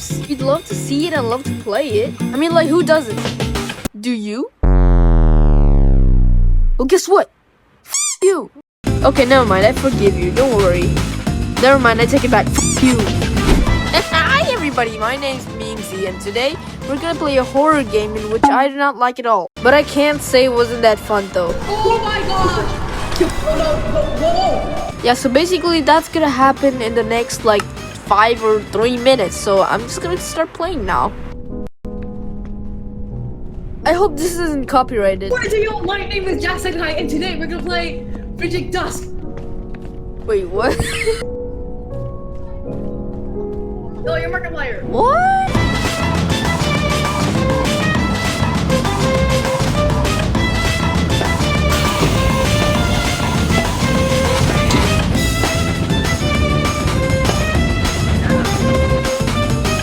games. We'd love to see it and love to play it. I mean, like, who doesn't? Do you? Well, guess what? You. Okay, never mind. I forgive you. Don't worry. Never mind. I take it back. You. Hi, everybody. My name's Memesy, and today we're gonna play a horror game in which I do not like at all. But I can't say it wasn't that fun, though. Oh my gosh! Whoa. Yeah, so basically that's gonna happen in the next, like, 5 or 3 minutes. So I'm just gonna start playing now. I hope this isn't copyrighted. What is it, yo? My name is Jack Second High, and today we're gonna play Dusk. Wait, what? No, you're Markiplier. What?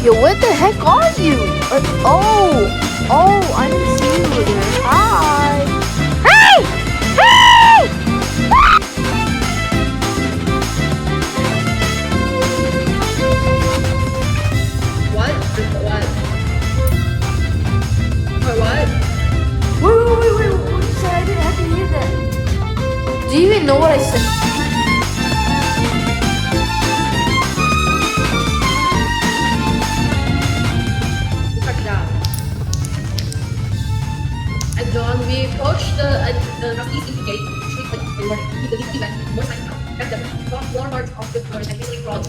Yo, what the heck are you? Oh, I didn't see you there. Hi. Hey! Hey! What? What? Wait, what did you say? I didn't hear that. Do you even know what I said? And John, we approached the northeast gate, the least event, most like now. And the top floor parts of the floor and basically crawled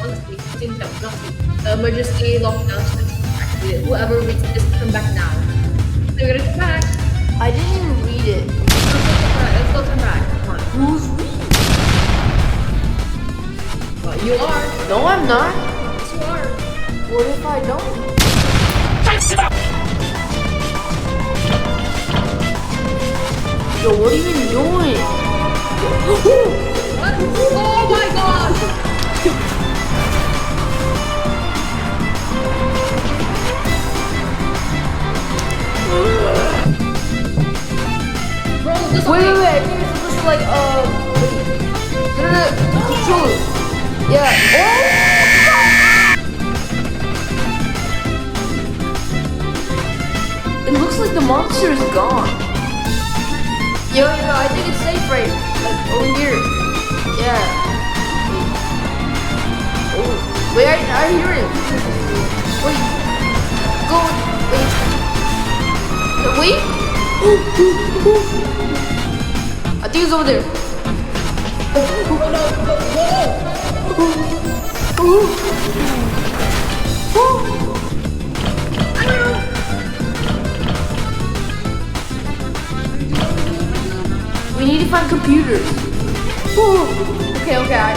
honestly, since the emergency lockdown actually whoever reads this come back now. So we're gonna come back. I didn't even read it. Let's go come back. Come on. Who's reading? Well, you are. No, I'm not. Yes, you are. What if I don't? Yo, what are you even doing? What? Oh my god! Bro, this Wait, I think it's supposed to, like, controller. Yeah. Oh! It looks like the monster is gone. Yo, I think it's safe right, like, over here. Yeah. Oh, wait, I hear it. Wait. Go. Wait. I think it's over there. We need to find computers. Okay, I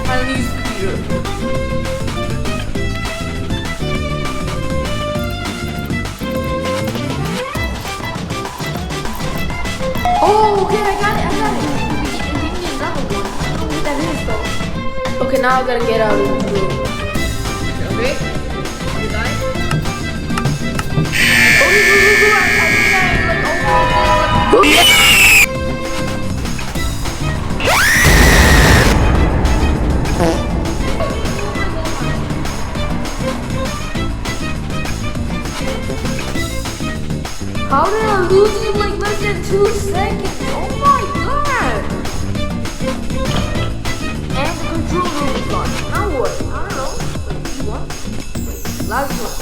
finally use the computer. Oh, okay, I got it. It gave me another one. I don't know what that is, though. Okay, now I gotta get out of the room. Okay? You die? How did I lose you in like less than 2 seconds? Oh my god! And the controller is gone. Now what? I don't know. Wait, what? Wait, last one.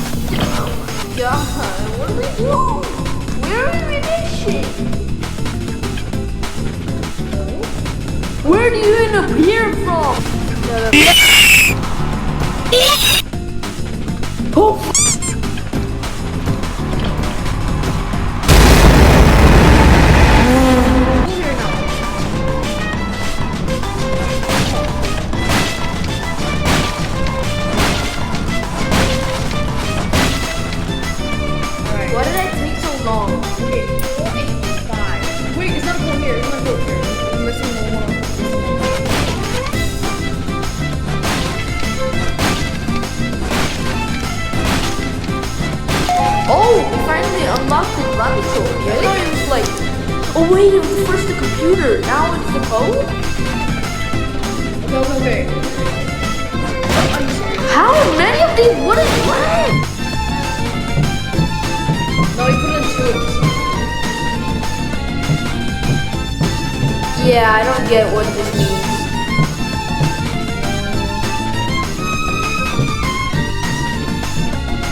Oh my god, what are we doing? Where are we mission? Where do you even appear from? Oh! Why did I take so long? Okay, 4, 8, 5. Wait, it's not going here. It's not going here. I'm missing one more. Oh, we finally unlocked the laboratory. I thought it was like, oh wait, it was first the computer. Now it's the phone? Okay. How many of these? What Yeah, I don't get what this means.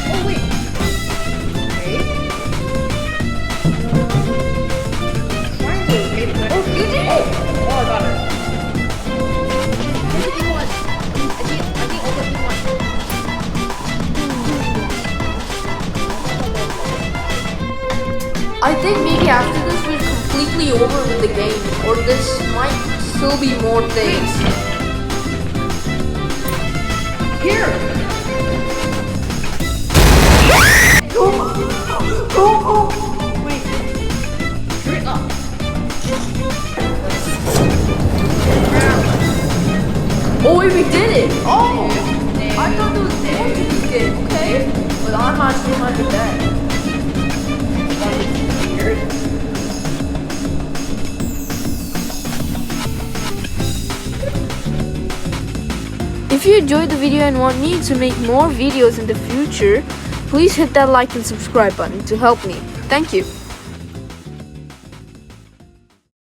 Oh wait. Okay. Triangle. Okay. Oh, you did it! Oh, I got it. Maybe you won. I think also you won. I think maybe after this we're completely over with the game, or this might still be more things. Here. Wait. Hurry up. Oh wait, we did it! Oh! I thought there was more to this game, okay? But I'm actually not good at. If you enjoyed the video and want me to make more videos in the future, please hit that like and subscribe button to help me. Thank you.